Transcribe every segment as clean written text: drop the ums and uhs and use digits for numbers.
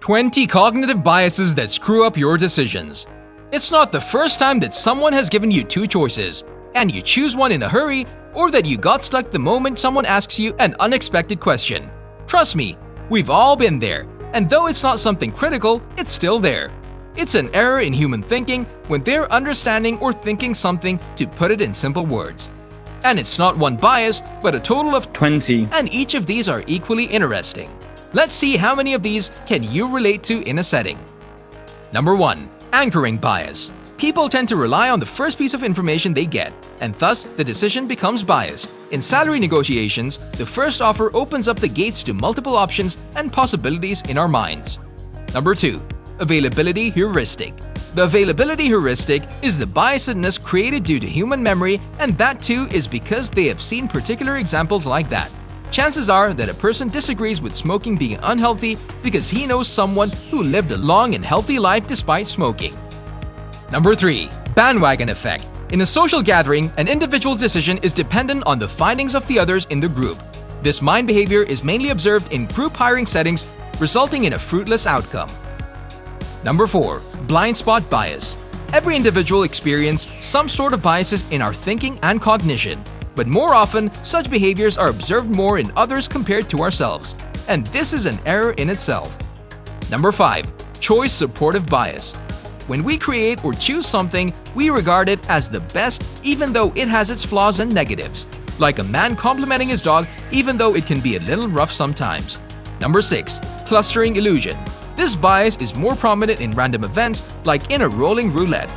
20 cognitive biases that screw up your decisions. It's not the first time that someone has given you two choices, and you choose one in a hurry, or that you got stuck the moment someone asks you an unexpected question. Trust me, we've all been there, and though it's not something critical, it's still there. It's an error in human thinking when they're understanding or thinking something, to put it in simple words. And it's not one bias, but a total of 20. And each of these are equally interesting. Let's see how many of these can you relate to in a setting. Number 1. Anchoring bias. People tend to rely on the first piece of information they get, and thus the decision becomes biased. In salary negotiations, the first offer opens up the gates to multiple options and possibilities in our minds. Number 2. Availability heuristic. The availability heuristic is the biasedness created due to human memory, and that too is because they have seen particular examples like that. Chances are that a person disagrees with smoking being unhealthy because he knows someone who lived a long and healthy life despite smoking. Number 3. Bandwagon effect. In a social gathering, an individual's decision is dependent on the findings of the others in the group. This mind behavior is mainly observed in group hiring settings, resulting in a fruitless outcome. Number 4. Blind spot bias. Every individual experiences some sort of biases in our thinking and cognition, but more often, such behaviors are observed more in others compared to ourselves, and this is an error in itself. Number 5. Choice supportive bias. When we create or choose something, we regard it as the best even though it has its flaws and negatives, like a man complimenting his dog even though it can be a little rough sometimes. Number 6. Clustering illusion. This bias is more prominent in random events, like in a rolling roulette.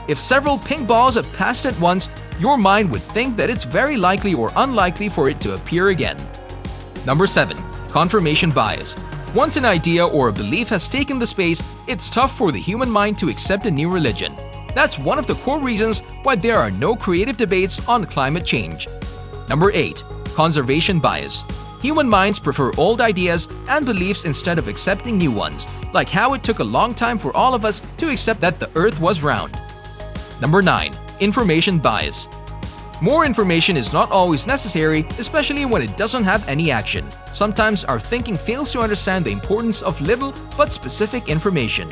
If several pink balls have passed at once, your mind would think that it's very likely or unlikely for it to appear again. Number 7. Confirmation bias. Once an idea or a belief has taken the space, it's tough for the human mind to accept a new religion. That's one of the core reasons why there are no creative debates on climate change. Number 8. Conservation bias. Human minds prefer old ideas and beliefs instead of accepting new ones, like how it took a long time for all of us to accept that the earth was round. Number 9. Information bias. More information is not always necessary, especially when it doesn't have any action. Sometimes our thinking fails to understand the importance of little but specific information.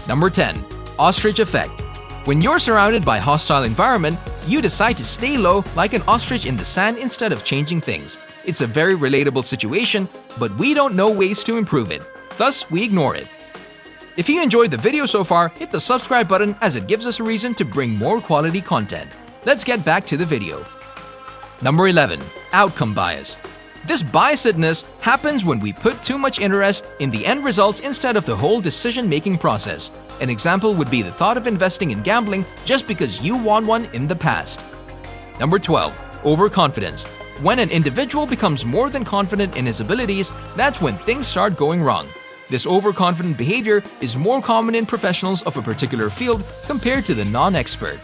Number 10. Ostrich Effect. When you're surrounded by a hostile environment, you decide to stay low like an ostrich in the sand instead of changing things. It's a very relatable situation, but we don't know ways to improve it. Thus, we ignore it. If you enjoyed the video so far, hit the subscribe button as it gives us a reason to bring more quality content. Let's get back to the video. Number 11. Outcome bias. This biasedness happens when we put too much interest in the end results instead of the whole decision-making process. An example would be the thought of investing in gambling just because you won one in the past. Number 12. Overconfidence. When an individual becomes more than confident in his abilities, that's when things start going wrong. This overconfident behavior is more common in professionals of a particular field compared to the non-expert.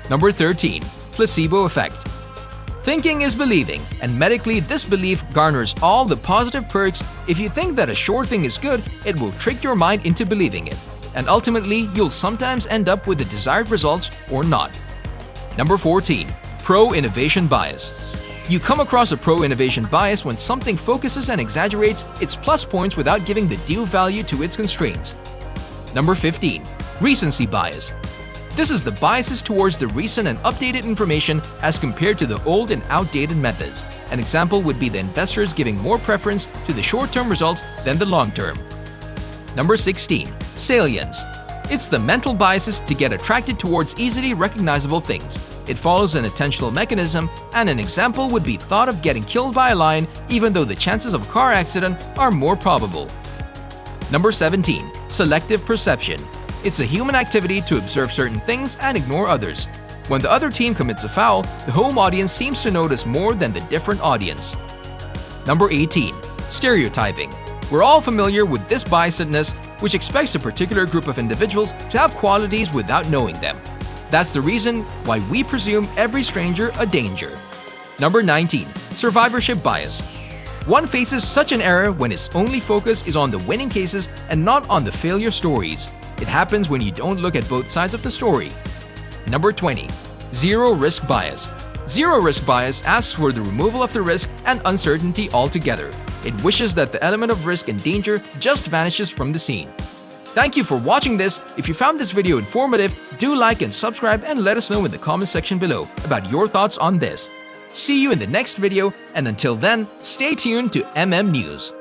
Number 13. Placebo effect. Thinking is believing, and medically this belief garners all the positive perks. If you think that a sure thing is good, it will trick your mind into believing it, and ultimately you'll sometimes end up with the desired results or not. Number 14. Pro-innovation bias. You come across a pro-innovation bias when something focuses and exaggerates its plus points without giving the due value to its constraints. Number 15. Recency bias. This is the biases towards the recent and updated information as compared to the old and outdated methods. An example would be the investors giving more preference to the short-term results than the long-term. Number 16. Salience. It's the mental biases to get attracted towards easily recognizable things. It follows an attentional mechanism, and an example would be thought of getting killed by a lion even though the chances of a car accident are more probable. Number 17. Selective perception. It's a human activity to observe certain things and ignore others. When the other team commits a foul, the home audience seems to notice more than the different audience. Number 18. Stereotyping. We're all familiar with this biasedness, which expects a particular group of individuals to have qualities without knowing them. That's the reason why we presume every stranger a danger. Number 19. Survivorship bias. One faces such an error when his only focus is on the winning cases and not on the failure stories. It happens when you don't look at both sides of the story. Number 20. Zero risk bias. Zero risk bias asks for the removal of the risk and uncertainty altogether. it wishes that the element of risk and danger just vanishes from the scene. Thank you for watching this. If you found this video informative, do like and subscribe and let us know in the comment section below about your thoughts on this. See you in the next video, and until then, stay tuned to MM News.